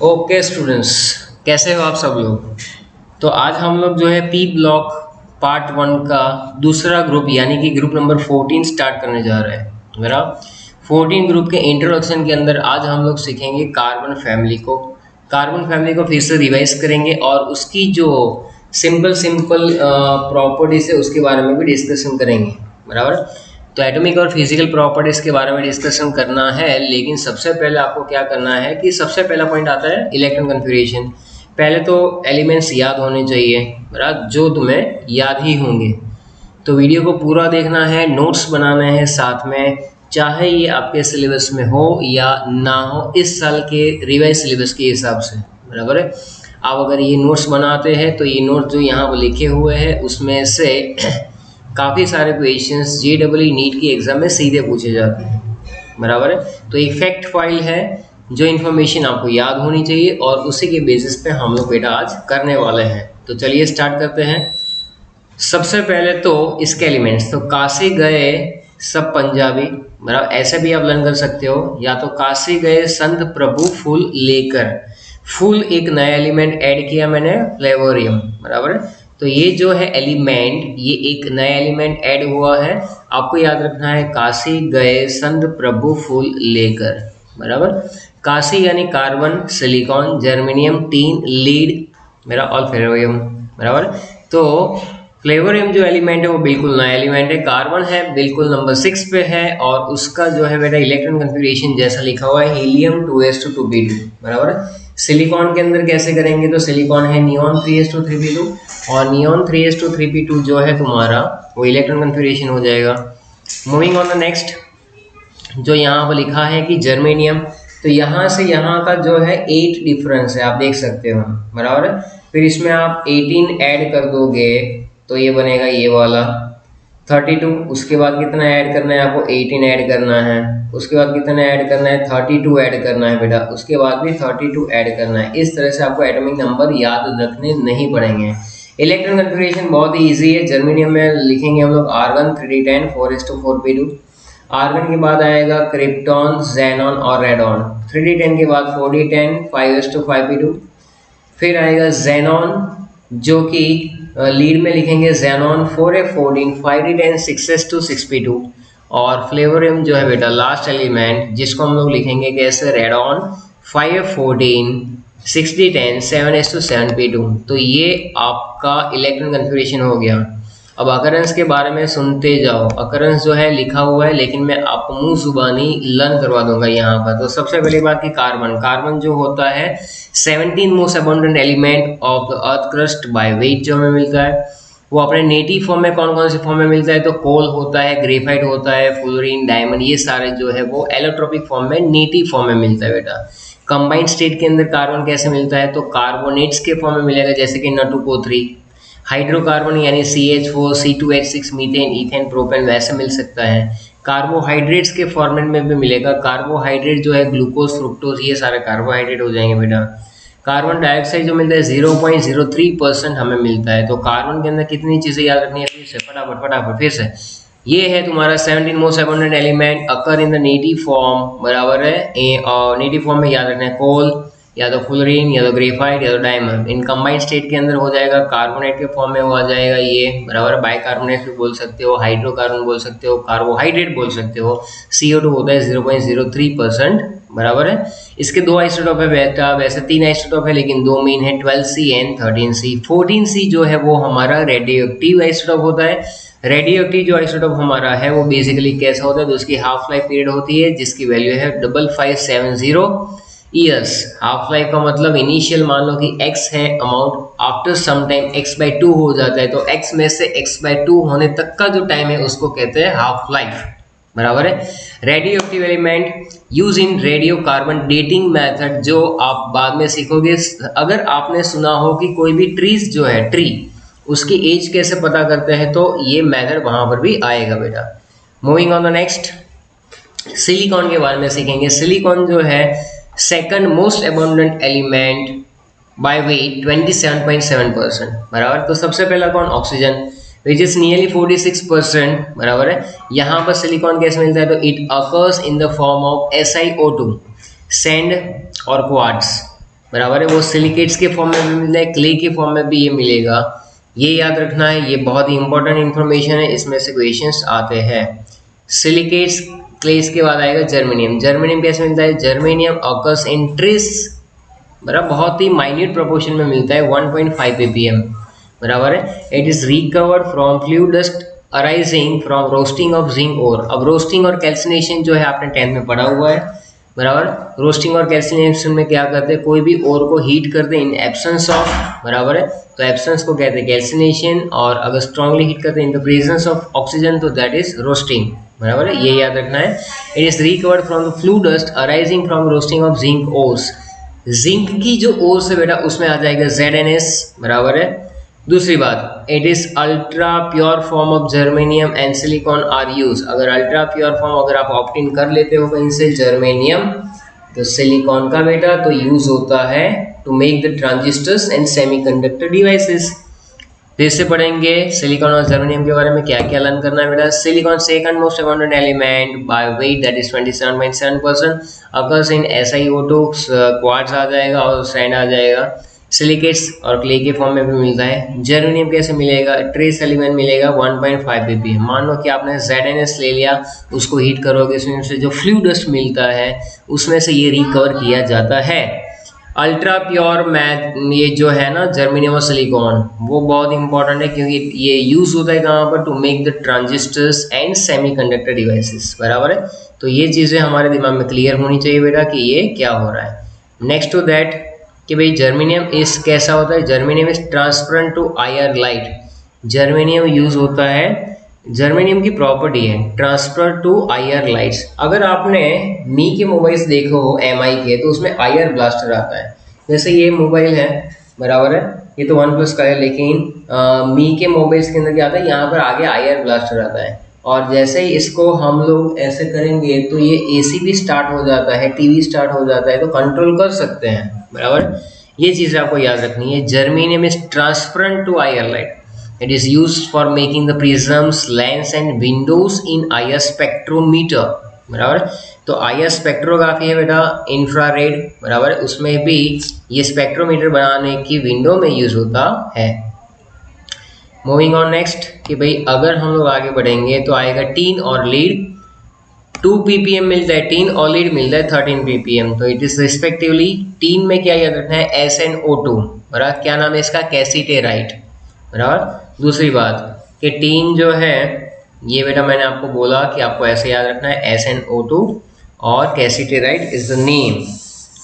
Okay students, कैसे हो आप सब लोग। तो आज हम लोग जो है पी ब्लॉक पार्ट वन का दूसरा ग्रुप यानी कि ग्रुप नंबर 14 स्टार्ट करने जा रहे हैं। मेरा 14 ग्रुप के इंट्रोडक्शन के अंदर आज हम लोग सीखेंगे कार्बन फैमिली को फिर से रिवाइज करेंगे और उसकी जो सिंपल सिंपल प्रॉपर्टीज है उसके बारे में भी डिस्कशन करेंगे। बराबर। तो एटॉमिक और फिजिकल प्रॉपर्टीज के बारे में डिस्कशन करना है, लेकिन सबसे पहले आपको क्या करना है कि सबसे पहला पॉइंट आता है इलेक्ट्रॉन कन्फिगरेशन। पहले तो एलिमेंट्स याद होने चाहिए, बराबर, जो तुम्हें याद ही होंगे। तो वीडियो को पूरा देखना है, नोट्स बनाने हैं साथ में, चाहे ये आपके सिलेबस में हो या ना हो, इस साल के रिवाइज सिलेबस के हिसाब से। बराबर है। आप अगर ये नोट्स बनाते हैं तो ये नोट्स जो यहाँ पर लिखे हुए हैं उसमें से काफ़ी सारे क्वेश्चंस जेईई नीट की एग्जाम में सीधे पूछे जाते हैं। बराबर है। तो एक फैक्ट फाइल है जो इन्फॉर्मेशन आपको याद होनी चाहिए और उसी के बेसिस पे हम लोग बेटा आज करने वाले हैं। तो चलिए स्टार्ट करते हैं। सबसे पहले तो इसके एलिमेंट्स, तो काशी गए सब पंजाबी, बराबर, ऐसे भी आप लर्न कर सकते हो, या तो काशी गए संत प्रभु फूल लेकर। फूल एक नया एलिमेंट ऐड किया मैंने, फ्लेवोरियम। बराबर। तो ये जो है एलिमेंट, ये एक नया एलिमेंट ऐड हुआ है। आपको याद रखना है काशी गए संत प्रभु फूल लेकर। बराबर। काशी यानी carbon, silicon, germanium, tin, lead, मेरा और फ्लोरियम। बराबर। तो फ्लेवोरियम जो एलिमेंट है वो बिल्कुल नया एलिमेंट है, कार्बन है, बिल्कुल नंबर 6 पे है, और उसका जो है बेटा इलेक्ट्रॉन कन्फिगरेशन जैसा लिखा हुआ है हीलियम 2s2 2p2। बराबर। सिलिकॉन के अंदर कैसे करेंगे, तो सिलिकॉन है नियॉन 3s2 3p2, और नियॉन 3s2 3p2 जो है तुम्हारा वो इलेक्ट्रॉन कन्फिगरेशन हो जाएगा। मूविंग ऑन द नेक्स्ट, जो यहाँ पर लिखा है कि जर्मेनियम, तो यहाँ से यहाँ का जो है 8 डिफरेंस है, आप देख सकते हो। बराबर। फिर इसमें आप 18 ऐड कर दोगे तो ये बनेगा ये वाला 32। उसके बाद कितना ऐड करना है आपको, 18 ऐड करना है। उसके बाद कितना ऐड करना है, 32 ऐड करना है बेटा। उसके बाद भी 32 ऐड करना है। इस तरह से आपको एटॉमिक नंबर याद रखने नहीं पड़ेंगे। इलेक्ट्रॉन कन्फिगरेशन बहुत ही ईजी है। जर्मेनियम में लिखेंगे हम लोग argon 3d10 4s2 4p2। Argon के बाद आएगा क्रिप्टॉन, जेनॉन और रेडॉन। 3d10 के बाद 4d10 5s2 5p2। फिर आएगा जेनॉन जो कि लीड में लिखेंगे xenon 4f14 5d10 6s2 6p2। और फ्लेवोरियम जो है बेटा लास्ट एलिमेंट, जिसको हम लोग लिखेंगे कैसे, radon 5f14 6d10 7s2 7p2। तो ये आपका इलेक्ट्रॉन कन्फिगरेशन हो गया। अब अकरेंस के बारे में सुनते जाओ। अकरेंस जो है लिखा हुआ है, लेकिन मैं आपको मुंह जुबानी लर्न करवा दूंगा यहाँ पर। तो सबसे पहली बात कि कार्बन जो होता है 17 most abundant element of the earth crust by weight जो हमें मिलता है, वो अपने नेटिव फॉर्म में कौन कौन से फॉर्म में मिलता है, तो कोल होता है, ग्रेफाइट होता है, फ्लोरीन, डायमंड, ये सारे जो है वो एलोट्रोपिक फॉर्म में, नेटिव फॉर्म में मिलता है बेटा। कंबाइंड स्टेट के अंदर कार्बन कैसे मिलता है, तो कार्बोनेट्स के फॉर्म में मिलेगा, जैसे कि N2O3। हाइड्रोकार्बन यानी CH4 C2H6 methane ethane propane वैसे मिल सकता है। कार्बोहाइड्रेट्स के फॉर्मेट में भी मिलेगा। कार्बोहाइड्रेट जो है ग्लूकोज, फ्रुक्टोज, ये सारे कार्बोहाइड्रेट हो जाएंगे बेटा। कार्बन डाइऑक्साइड जो मिलता है 0.03% हमें मिलता है। तो कार्बन के अंदर कितनी चीजें याद रखनी है, फिर से फटाफट फिर से। ये है तुम्हारा 17 most abundant element occur in the native form. बराबर है। नेटिव फॉर्म में याद रखना है कोल, या तो फ्लोरीन, या तो ग्रेफाइट, या तो डायमंड। इन कंबाइंड स्टेट के अंदर हो जाएगा कार्बोनेट के फॉर्म में हो जाएगा ये। बराबर। बाइकार्बोनेट भी बोल सकते हो, हाइड्रोकार्बन बोल सकते हो, कार्बोहाइड्रेट बोल सकते हो। CO2 होता है 0.03%। बराबर है। इसके दो आइसोटोप है बेटा, वैसे 3 आइसोटोप है लेकिन 2 मेन है, 12C एंड 13C। 14C जो है वो हमारा रेडियो एक्टिव आइसोटोप होता है। रेडियो एक्टिव जो आइसोटोप हमारा है वो बेसिकली कैसा होता है, तो उसकी हाफ लाइफ पीरियड होती है जिसकी वैल्यू है 5570 ईयर्स। हाफ लाइफ का मतलब इनिशियल मान लो कि x है amount, after some time x/2 हो जाता है, तो x में से x/2 होने तक का जो टाइम है उसको कहते हैं हाफ लाइफ। बराबर है। Radio active element use in radio carbon dating method, जो आप बाद में सीखोगे। अगर आपने सुना हो कि कोई भी ट्रीज जो है, ट्री उसकी एज कैसे पता करते हैं, तो ये मेथड वहां पर भी आएगा बेटा। Moving on the next, silicon के बारे में सीखेंगे। सिलिकॉन जो है second most abundant element by wait 27.7%। बराबर। तो सबसे पहला कौन, ऑक्सीजन, विच इज नियरली 46%। बराबर है। यहाँ पर सिलिकॉन कैसे मिलता है, तो it occurs in the form of SiO2, sand और क्वार्ट्स। बराबर है। वो सिलिकेट्स के फॉर्म में भी मिलता है, क्ले के फॉर्म में भी ये मिलेगा, ये याद रखना है, ये बहुत ही इंपॉर्टेंट इन्फॉर्मेशन है, इसमें से क्वेश्चंस आते हैं। सिलिकेट्स क्लेस के बाद आएगा जर्मेनियम। जर्मेनियम कैसे मिलता है? जर्मेनियम ऑकर्स इन ट्रेस, बराबर बहुत ही माइन्यूट प्रोपोर्शन में मिलता है, 1.5 ppm, बराबर है। It is recovered from flue dust arising from roasting of zinc ore. अब रोस्टिंग और कैल्सिनेशन जो है आपने 10th में पढ़ा हुआ है, बराबर। रोस्टिंग और कैल्सिनेशन में क्या करते हैं, कोई भी ओर को हीट करते हैं इन एब्सेंस ऑफ, बराबर है, तो एब्सेंस को कहते हैं कैल्सिनेशन, और अगर स्ट्रांगली हीट करते हैं in the presence of oxygen तो दैट इज रोस्टिंग, बराबर है, ये याद रखना है। It is recovered from the flu dust arising from roasting of zinc ores. Zinc की जो ओर्स है बेटा उसमें आ जाएगा ZnS, बराबर है। दूसरी बात, it is ultra pure form of germanium and silicon are use. अगर अल्ट्रा प्योर फॉर्म अगर आप ऑप्ट इन कर लेते हो कहीं से जर्मेनियम, तो सिलिकॉन का बेटा तो यूज होता है to make the transistors and semiconductor devices. फिर से पढ़ेंगे सिलिकॉन और जर्मेनियम के बारे में, क्या क्या लर्न करना है बेटा। Silicon second most abundant element by weight, that is 27.7%, occurs in SiO2, quartz आ जाएगा और सैंड आ जाएगा। सिलिकेट्स और क्ले के फॉर्म में भी मिलता है। जर्मेनियम कैसे मिलेगा? ट्रेस एलिमेंट मिलेगा 1.5 ppm। मान लो कि आपने ZnS ले लिया, उसको हीट करोगे, उसमें से जो फ्लू डस्ट मिलता है उसमें से ये रिकवर किया जाता है। अल्ट्रा प्योर मैथ ये जो है ना जर्मेनियम और सिलिकॉन, वो बहुत इंपॉर्टेंट है क्योंकि ये यूज होता है कहाँ पर, to make the transistors and semiconductor devices, बराबर है। तो ये चीज़ें हमारे दिमाग में क्लियर होनी चाहिए बेटा कि ये क्या हो रहा है। नेक्स्ट टू दैट कि भाई जर्मेनियम इस कैसा होता है, germanium is transparent to IR light. Germanium use होता है, जर्मेनियम की प्रॉपर्टी है ट्रांसफर टू IR लाइट्स। अगर आपने मी के मोबाइल्स देखे हो MI के, तो उसमें IR ब्लास्टर आता है। जैसे ये मोबाइल है, बराबर है, ये तो OnePlus का है, लेकिन मी के मोबाइल्स के अंदर क्या आता है, यहाँ पर आगे IR ब्लास्टर आता है। और जैसे ही इसको हम लोग ऐसे करेंगे तो ये AC भी स्टार्ट हो जाता है, TV स्टार्ट हो जाता है, तो कंट्रोल कर सकते हैं, बराबर। ये चीज़ आपको याद रखनी है। Germanium is transparent to IR light. It is used for making the prisms, lens and windows in IR spectrometer, बराबर। तो IR स्पेक्ट्रोग्राफी है बेटा इंफ्रारेड, बराबर, उसमें भी ये स्पेक्ट्रोमीटर बनाने की विंडो में यूज होता है। मूविंग ऑन नेक्स्ट कि भाई अगर हम लोग आगे बढ़ेंगे तो आएगा टीन और लीड। 2 ppm मिलता है टीन और लीड मिलता है 13 ppm। तो इट इज रिस्पेक्टिवली, टीन में क्या याद रखना है, SnO2, बराबर, क्या नाम है इसका, कैसीटेराइट, बराबर। दूसरी बात कि टीन जो है ये बेटा मैंने आपको बोला कि आपको ऐसे याद रखना है, SnO2 और कैसीटेराइट इज द नेम।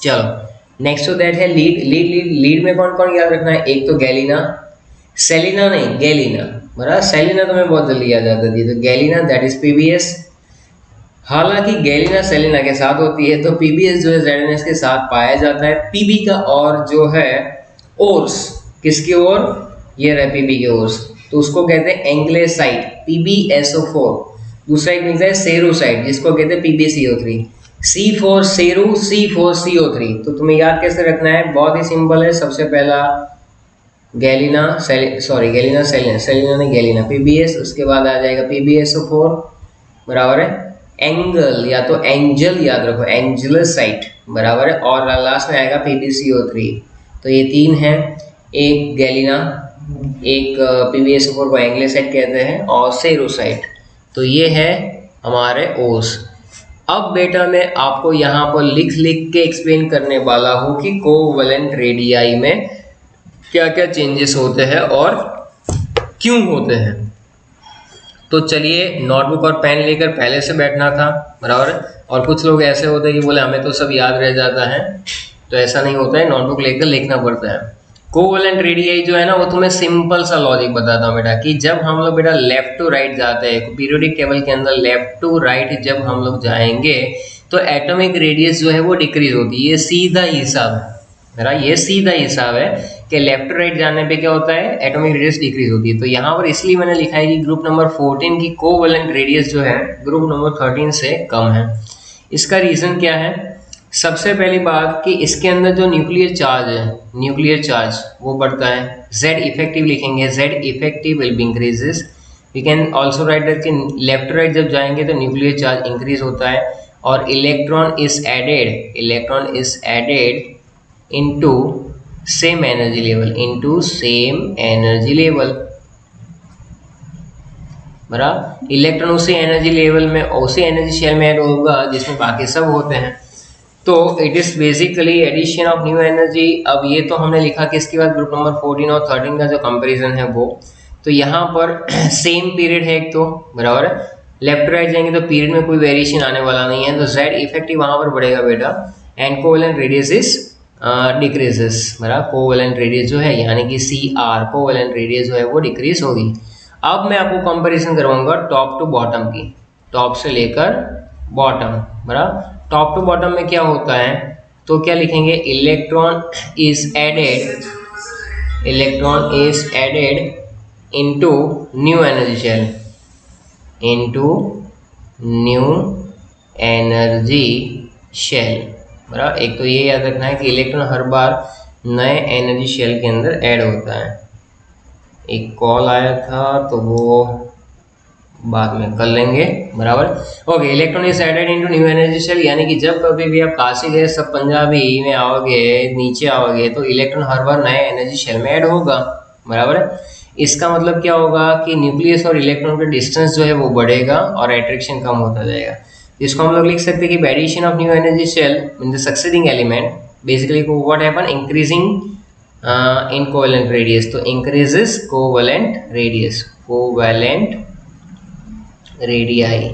चलो नेक्स्ट टू दैट है लीड। लीड में कौन कौन याद रखना है, एक तो गैलिना, सेलिना नहीं गैलिना, बराबर। सेलिना तो मैं बहुत जल्दी याद आता थी, तो गैलिना दैट इज PBS। हालांकि गैलिना सेलिना के साथ होती है, तो PBS जो है ZnS के साथ पाया जाता है। PB का और जो है ओर्स, किसकी ओर, ये रहे PB के ओर्स, तो उसको कहते हैं एंग्लेसाइट, PbSO4। दूसरा एक मिलता है सेरोसाइट, जिसको कहते हैं PbCO3। C फॉर सेरो, C फॉर CO3। तो तुम्हें याद कैसे रखना है, बहुत ही सिंपल है। सबसे पहला गैलिना गैलिना सेलिना नहीं गैलिना, PBS, उसके बाद आ जाएगा PbSO4, बराबर है। एंगल या तो एंजल याद रखो, एंजलसाइट, बराबर है, और लास्ट में आएगा PbCO3। तो ये तीन है, एक गैलिना, एक PbSO4 को एंग्लेसाइट कहते हैं, और सेरोसाइट। तो ये है हमारे ओस। अब बेटा मैं आपको यहाँ पर लिख के एक्सप्लेन करने वाला हूँ कि कोवैलेंट रेडियाई में क्या क्या चेंजेस होते हैं और क्यों होते हैं। तो चलिए नोटबुक और पेन लेकर पहले से बैठना था, बराबर। और कुछ लोग ऐसे होते हैं कि बोले हमें तो सब याद रह जाता है, तो ऐसा नहीं होता है, नोटबुक लेकर लिखना पड़ता है। कोवैलेंट रेडियाई जो है ना, वो तुम्हें सिंपल सा लॉजिक बताता हूँ बेटा, कि जब हम लोग बेटा लेफ्ट टू राइट जाते हैं पीरियोडिक टेबल के अंदर, लेफ्ट टू राइट जब हम लोग जाएंगे तो एटॉमिक रेडियस जो है वो डिक्रीज होती है। ये सीधा हिसाब है मेरा, ये सीधा हिसाब है कि लेफ्ट टू राइट जाने पे क्या होता है, एटॉमिक रेडियस डिक्रीज होती है। तो यहाँ पर इसलिए मैंने लिखा है कि ग्रुप नंबर 14 की कोवैलेंट रेडियस जो है ग्रुप नंबर 13 से कम है। इसका रीजन क्या है, सबसे पहली बात कि इसके अंदर जो न्यूक्लियर चार्ज है, न्यूक्लियर चार्ज वो बढ़ता है। Z इफेक्टिव लिखेंगे, Z effective will be increases. We can also write that कि लेफ्ट टू राइट जब जाएंगे तो न्यूक्लियर चार्ज इंक्रीज होता है। और electron is added into same energy level, into same energy level, बराबर। इलेक्ट्रॉन उसी एनर्जी लेवल में, उसी एनर्जी शेल में ऐड होगा जिसमें बाकी सब होते हैं। तो it is basically addition of new energy. अब ये तो हमने लिखा कि इसके बाद ग्रुप नंबर 14 और 13 का जो कंपैरिजन है वो, तो यहाँ पर सेम पीरियड है एक तो, बराबर है। लेफ्ट राइट जाएंगे तो पीरियड में कोई वेरिएशन आने वाला नहीं है, तो जेड इफेक्टिव वहां पर बढ़ेगा बेटा, and covalent radius is decreases, बराबर। कोवेलेंट रेडियस जो है यानी कि CR, कोवेलेंट रेडियस जो है वो डिक्रीज होगी। अब मैं आपको कंपैरिजन करवाऊंगा टॉप टू बॉटम की, टॉप से लेकर बॉटम, बराबर। टॉप टू बॉटम में क्या होता है, तो क्या लिखेंगे, electron is added, electron is added into new energy shell, into new energy shell, बराबर। एक तो ये याद रखना है कि इलेक्ट्रॉन हर बार नए एनर्जी शेल के अंदर ऐड होता है। एक कॉल आया था तो वो बाद में कर लेंगे, बराबर। Okay, electron is added into new energy shell, यानी कि जब कभी भी आप काशी गए सब पंजाबी में आओगे, नीचे आओगे, तो इलेक्ट्रॉन हर बार नए एनर्जी शेल में ऐड होगा, बराबर है। इसका मतलब क्या होगा कि न्यूक्लियस और इलेक्ट्रॉन का डिस्टेंस जो है वो बढ़ेगा और एट्रैक्शन कम होता जाएगा। इसको हम लोग लिख सकते हैं कि addition of new energy shell in the succeeding element, basically what happen, increasing in covalent radius, तो increases covalent radius, covalent radii,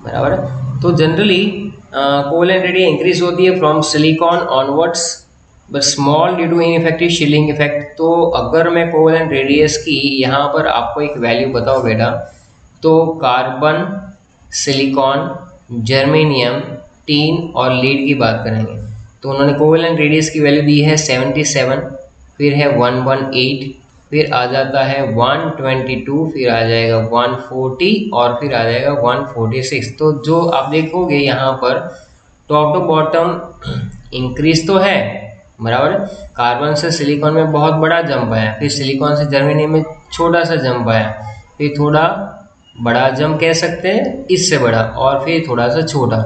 बराबर। तो जनरली कोवेलेंट रेडियस इंक्रीज होती है from silicon onwards, but small due to ineffective shielding effect. तो अगर मैं covalent radius की यहाँ पर आपको एक वैल्यू बताओ बेटा, तो कार्बन, सिलिकॉन, जर्मेनियम, टीन और लीड की बात करेंगे, तो उन्होंने कोवेलेंट रेडियस की वैल्यू दी है 77, फिर है 118, फिर आ जाता है 122, फिर आ जाएगा 140 और फिर आ जाएगा 146। तो जो आप देखोगे यहाँ पर टॉप टू बॉटम इंक्रीज तो है, बराबर। कार्बन से सिलिकॉन में बहुत बड़ा जंप आया, फिर सिलिकॉन से जर्मेनियम में छोटा सा जंप आया, फिर थोड़ा बड़ा जंप कह सकते हैं, इससे बड़ा, और फिर थोड़ा सा छोटा।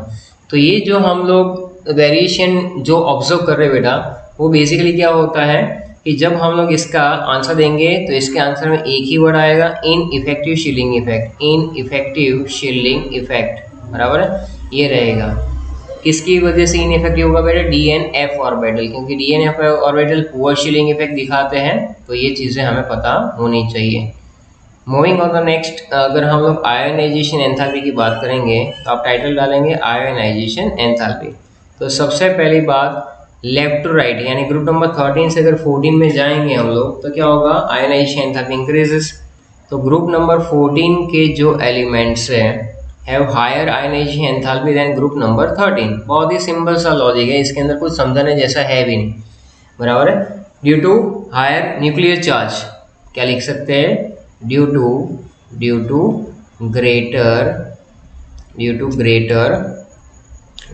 तो ये जो हम लोग वेरिएशन जो ऑब्जर्व कर रहे हैं बेटा, वो बेसिकली क्या होता है कि जब हम लोग इसका आंसर देंगे तो इसके आंसर में एक ही वर्ड आएगा, in effective shielding effect, in effective shielding effect, बराबर है। ये रहेगा, किसकी वजह से इन इफेक्टिव होगा बेटा, DNF ऑर्बिटल, क्योंकि DNF orbital poor shielding effect दिखाते हैं। तो ये चीज़ें हमें पता होनी चाहिए। मूविंग ऑन द नेक्स्ट, अगर हम लोग आयोनाइजेशन एंथैल्पी की बात करेंगे तो आप टाइटल डालेंगे आयोनाइजेशन एंथैल्पी। तो सबसे पहली बात, लेफ्ट टू राइट, यानी ग्रुप नंबर 13 से अगर 14 में जाएंगे हम लोग तो क्या होगा, आयोनाइजेशन एंथैल्पी इंक्रीजेस। तो ग्रुप नंबर 14 के जो एलिमेंट्स हैं have higher ionisation enthalpy than group number 13। बहुत ही सिंपल सा लॉजिक है, इसके अंदर कुछ समझाने जैसा है भी नहीं, बराबर है। Due to higher nuclear charge, क्या लिख सकते हैं, due to greater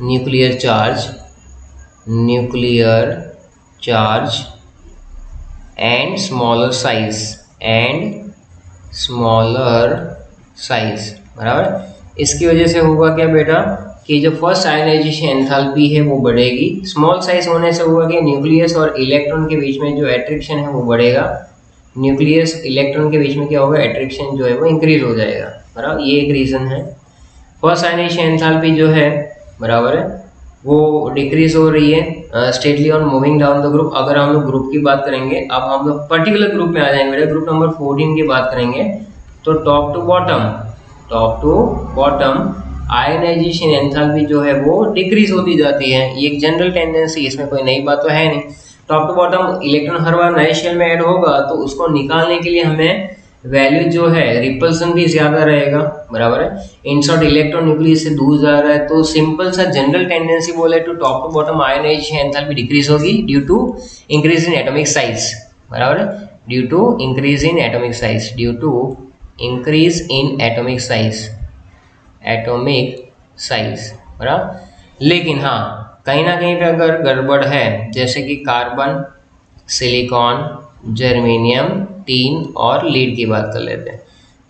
nuclear charge and smaller size, बराबर। इसकी वजह से होगा क्या बेटा कि जो फर्स्ट आयोनाइजेशन एंथैल्पी है वो बढ़ेगी, स्मॉल साइज होने से होगा कि न्यूक्लियस और इलेक्ट्रॉन के बीच में जो एट्रैक्शन है वो बढ़ेगा, न्यूक्लियस इलेक्ट्रॉन के बीच में क्या होगा, एट्रैक्शन जो है वो इंक्रीज हो जाएगा, बराबर। ये एक रीज़न है। फर्स्ट आयोनाइजेशन एंथैल्पी जो है, बराबर है, वो डिक्रीज हो रही है stately on moving down the group. अगर हम लोग ग्रुप की बात करेंगे, अब हम लोग पर्टिकुलर ग्रुप में आ जाएंगे बेटा, ग्रुप नंबर 14 की बात करेंगे, तो top to bottom ionisation enthalpy जो है वो डिक्रीज होती जाती है। ये एक जनरल टेंडेंसी, इसमें कोई नई बात तो है नहीं। टॉप टू बॉटम इलेक्ट्रॉन हर बार नए शेल में ऐड होगा, तो उसको निकालने के लिए हमें वैल्यू जो है रिपल्सन भी ज्यादा रहेगा, बराबर है। इन शॉर्ट इलेक्ट्रॉन न्यूक्लियस से दूर जा रहा है, तो सिंपल सा जनरल टेंडेंसी बोले तो top to bottom ionisation enthalpy decrease होगी due to increase in atomic size, बराबर है, due to increase in atomic size, बराबर। लेकिन हाँ, कहीं ना कहीं पे अगर गड़बड़ है, जैसे कि कार्बन, सिलिकॉन, जर्मेनियम, टीन और लीड की बात कर लेते हैं,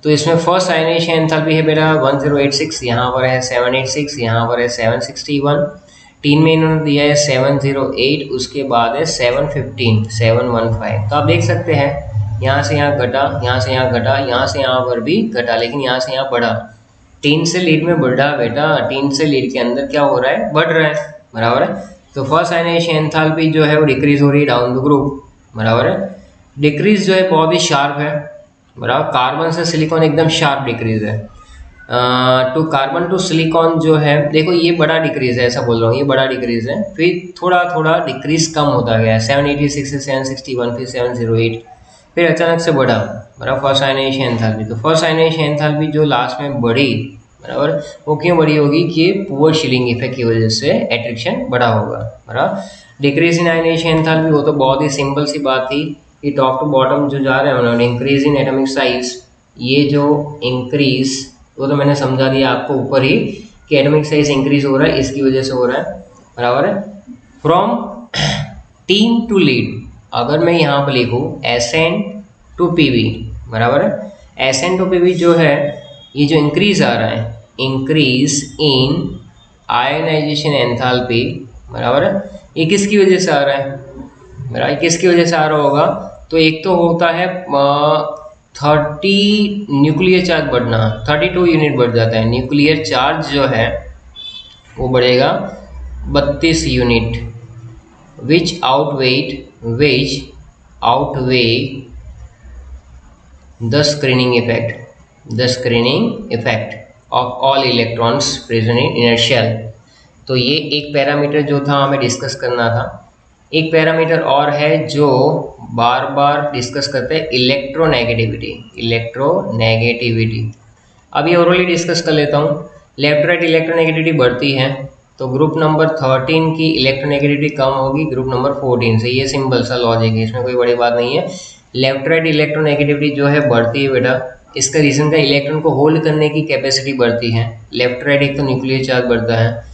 तो इसमें फर्स्ट आयोनाइजेशन एंथैल्पी है बेटा 1086, यहाँ पर है 786, यहाँ पर है 761, 3 में इन्होंने दिया है 708, उसके बाद है 715, 715। तो आप देख सकते हैं यहाँ से यहाँ घटा, यहाँ से यहाँ घटा, यहाँ से यहाँ पर भी घटा, लेकिन यहाँ से यहाँ बढ़ा। 3 से लीड में बढ़ा बेटा, 3 से लीड के अंदर क्या हो रहा है, बढ़ रहा है, बराबर है। तो फर्स्ट आयनाइजेशन एंथैल्पी जो है वो डिक्रीज हो रही है डाउन द ग्रुप, बराबर है। डिक्रीज जो है बहुत ही शार्प है, बराबर। कार्बन से सिलिकॉन एकदम शार्प डिक्रीज है। टू कार्बन टू सिलिकॉन जो है, देखो ये बड़ा डिक्रीज है, ऐसा बोल रहा हूँ, ये बड़ा डिक्रीज है। फिर थोड़ा थोड़ा डिक्रीज कम होता गया है, 786 से 761, फिर 708, फिर अचानक से बढ़ा, बराबर। फर्स्ट आयनाइजेशन एंथैल्पी, तो फर्स्ट आयनाइजेशन एंथैल्पी जो लास्ट में बढ़ी, बराबर, वो क्यों बढ़ी होगी कि पुअर शिलिंग इफेक्ट की वजह से एट्रिक्शन बढ़ा होगा, बराबर। डिक्रीज इन आयनाइजेशन एंथैल्पी, वो तो बहुत ही सिंपल सी बात थी कि टॉप टू बॉटम जो जा रहे हैं उन्होंने, इंक्रीज इन एटॉमिक साइज, ये जो इंक्रीज वो तो मैंने समझा दिया आपको ऊपर ही कि एटॉमिक साइज इंक्रीज हो रहा है, इसकी वजह से हो रहा है, बराबर है। फ्रॉम टीम टू लीड, अगर मैं यहाँ पर लिखूँ SN टू PV, बराबर है। SN टू PV जो है, ये जो इंक्रीज आ रहा है, इंक्रीज इन आयनाइजेशन एंथैल्पी, बराबर है, ये किसकी वजह से आ रहा है, बराबर, किसकी वजह से आ रहा होगा। तो एक तो होता है 30 न्यूक्लियर चार्ज बढ़ना, 32 यूनिट बढ़ जाता है, न्यूक्लियर चार्ज जो है वो बढ़ेगा 32 unit, which outweigh the screening effect of all electrons present in inner shell. तो ये एक पैरामीटर जो था हमें डिस्कस करना था। एक पैरामीटर और है जो बार बार डिस्कस करते हैं, इलेक्ट्रोनेगेटिविटी। अब ये ओरली डिस्कस कर लेता हूँ। लेफ्ट राइट इलेक्ट्रोनेगेटिविटी बढ़ती है तो ग्रुप नंबर 13 की इलेक्ट्रोनेगेटिविटी कम होगी ग्रुप नंबर 14 से। ये सिंपल सा लॉजिक है, इसमें कोई बड़ी बात नहीं है। लेफ्ट राइट इलेक्ट्रोनेगेटिविटी जो है बढ़ती है बेटा, इसका रीजन का इलेक्ट्रॉन को होल्ड करने की कैपेसिटी बढ़ती है। लेफ्ट राइट एक तो न्यूक्लियर चार्ज बढ़ता है,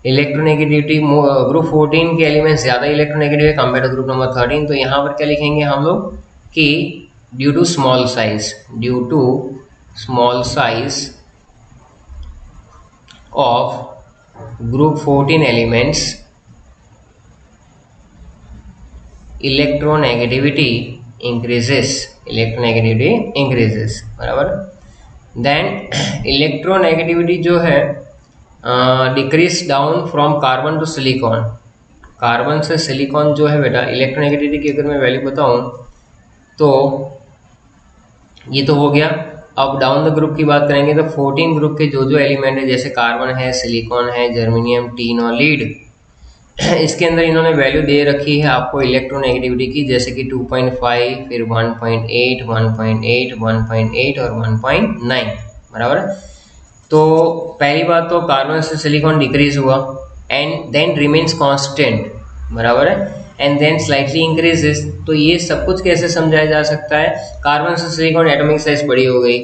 इलेक्ट्रोनेगेटिविटी ग्रुप 14 के एलिमेंट ज़्यादा इलेक्ट्रोनेगेटिव है कंपेयर टू ग्रुप नंबर 13। तो यहाँ पर क्या लिखेंगे हम लोग कि due to small size of group 14 elements, electronegativity increases, बराबर। देन इलेक्ट्रोनेगेटिविटी जो है decrease down from carbon to silicon. Carbon से सिलिकॉन जो है बेटा, इलेक्ट्रोनेगेटिविटी की अगर मैं वैल्यू बताऊं तो ये तो हो गया। अब डाउन द ग्रुप की बात करेंगे तो 14 ग्रुप के जो जो एलिमेंट है, जैसे कार्बन है, सिलिकॉन है, जर्मेनियम, टीन और लीड, इसके अंदर इन्होंने वैल्यू दे रखी है आपको इलेक्ट्रोनेगेटिविटी की, जैसे कि 2.5, फिर 1.8, 1.8, 1.8 और 1.9, बराबर। तो पहली बात तो कार्बन से सिलिकॉन डिक्रीज हुआ एंड देन रिमेन्स कांस्टेंट, बराबर है, एंड देन स्लाइटली इंक्रीजेस। तो ये सब कुछ कैसे समझाया जा सकता है, कार्बन से सिलिकॉन एटॉमिक साइज बड़ी हो गई,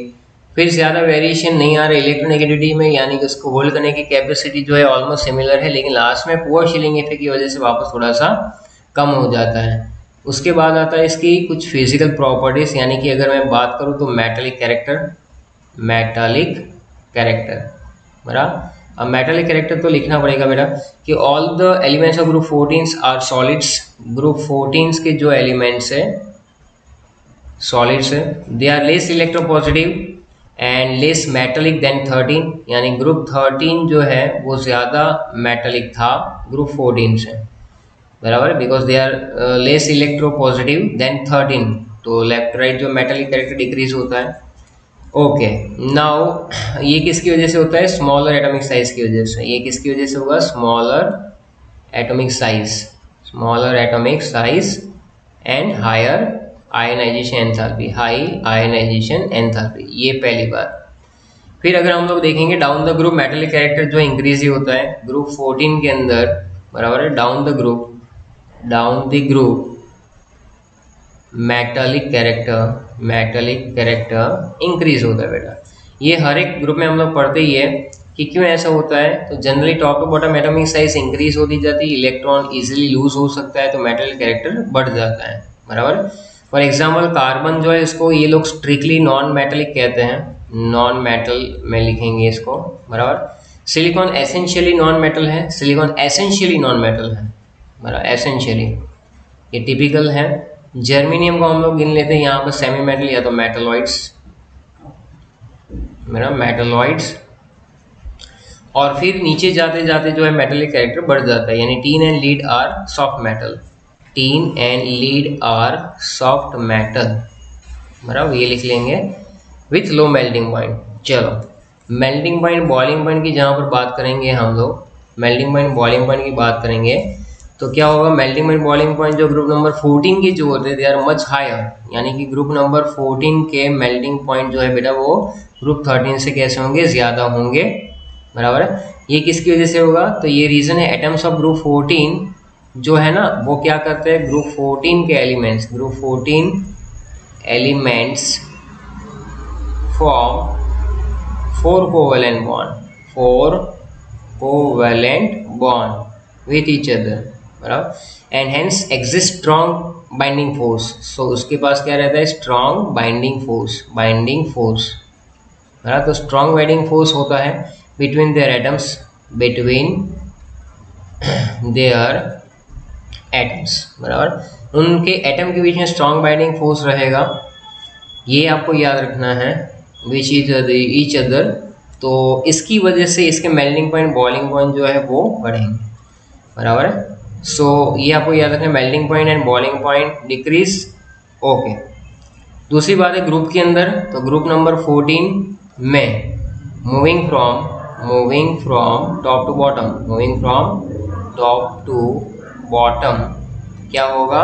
फिर ज़्यादा वेरिएशन नहीं आ रहा इलेक्ट्रोनेगेटिविटी में, यानी कि उसको होल्ड करने की कैपेसिटी जो है ऑलमोस्ट सिमिलर है, लेकिन लास्ट में पुअर शिलिंग इफेक्ट की वजह से वापस थोड़ा सा कम हो जाता है। उसके बाद आता है इसकी कुछ फिजिकल प्रॉपर्टीज़, यानी कि अगर मैं बात करूँ तो मेटालिक कैरेक्टर, बराबर। अब मेटालिक कैरेक्टर तो लिखना पड़ेगा बेटा कि all the elements of group 14 are solids. Group 14 के जो एलिमेंट्स है सॉलिड्स है, they are less electropositive and less metallic than 13, यानी ग्रुप 13 जो है वो ज़्यादा मेटालिक था ग्रुप 14 से, बराबर, because they are less electropositive than 13। तो लेफ्ट राइट जो मेटालिक कैरेक्टर डिक्रीज होता है। ओके, नाउ ये किसकी वजह से होता है, स्मॉलर एटॉमिक साइज की वजह से। ये किसकी वजह से होगा, smaller atomic size and higher ionisation enthalpy, ये पहली बात। फिर अगर हम लोग देखेंगे down the group metallic character जो इंक्रीज ही होता है ग्रुप 14 के अंदर, बराबर है। Down the group metallic character increase होता है बेटा। ये हर एक ग्रुप में हम लोग पढ़ते ही है कि क्यों ऐसा होता है। तो generally top to bottom atomic size increase होती जाती है, इलेक्ट्रॉन इजीली लूज हो सकता है, तो मेटालिक कैरेक्टर बढ़ जाता है, बराबर। फॉर एग्जाम्पल कार्बन जो है, इसको ये लोग स्ट्रिक्टली नॉन मेटालिक कहते हैं, नॉन मेटल में लिखेंगे इसको, बराबर। सिलिकॉन एसेंशियली नॉन मेटल है, सिलिकॉन एसेंशियली नॉन मेटल है, बराबर, एसेंशियली ये टिपिकल है। जर्मेनियम को हम लोग गिन लेते हैं यहाँ पर सेमी मेटल या तो मेटलॉइड्स, मेरा मेटलॉइड्स। और फिर नीचे जाते जाते जो है मेटलिक कैरेक्टर बढ़ जाता है, यानी tin and lead are soft metal, tin and lead are soft metal, बराबर, ये लिख लेंगे विथ लो मेल्टिंग पॉइंट। चलो मेल्टिंग पॉइंट बॉइलिंग पॉइंट की जहाँ पर बात करेंगे हम लोग, मेल्टिंग पॉइंट बॉइलिंग पॉइंट की बात करेंगे तो क्या होगा, मेल्टिंग पॉइंट बॉइलिंग पॉइंट जो ग्रुप नंबर 14 के जो होते हैं दे आर मच हायर, यानी कि ग्रुप नंबर 14 के मेल्टिंग पॉइंट जो है बेटा वो ग्रुप 13 से कैसे होंगे, ज़्यादा होंगे, बराबर है। ये किसकी वजह से होगा, तो ये रीज़न है एटम्स ऑफ ग्रुप 14 जो है ना वो क्या करते हैं, ग्रुप 14 के elements, group 14 elements form 4 covalent bond, 4 covalent bond with each other, बराबर, and hence exist strong binding force. So उसके पास क्या रहता है, strong binding force, binding force, बराबर। तो स्ट्रॉन्ग बाइंडिंग फोर्स होता है between their atoms, between their atoms, बराबर, उनके एटम के बीच में स्ट्रॉन्ग बाइंडिंग फोर्स रहेगा, ये आपको याद रखना है, विच इज ईच अदर। तो इसकी वजह से इसके मेल्टिंग पॉइंट बॉइलिंग पॉइंट जो है वो बढ़ेंगे, बराबर है। सो ये आपको याद रखना है, melting point and boiling point decrease, okay. दूसरी बात है ग्रुप के अंदर, तो ग्रुप नंबर 14 में moving from top to bottom, moving from top to bottom क्या होगा,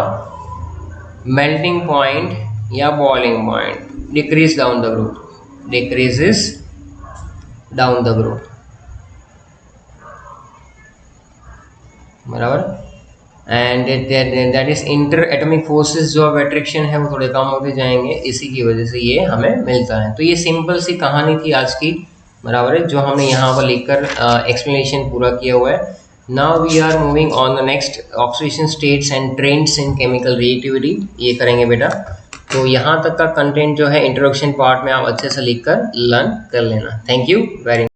मेल्टिंग पॉइंट या boiling point decrease down the group, decreases down the group, बराबर। And that is inter atomic forces जो अब अट्रैक्शन है वो थोड़े कम होते जाएंगे, इसी की वजह से ये हमें मिलता है। तो ये सिंपल सी कहानी थी आज की, बराबर है, जो हमने यहाँ पर लिखकर एक्सप्लेनेशन पूरा किया हुआ है। Now we are moving on the next, oxidation states and trends in chemical reactivity, ये करेंगे बेटा। तो यहाँ तक का कंटेंट जो है इंट्रोडक्शन पार्ट में आप अच्छे से लिखकर लर्न कर लेना। Thank you very much.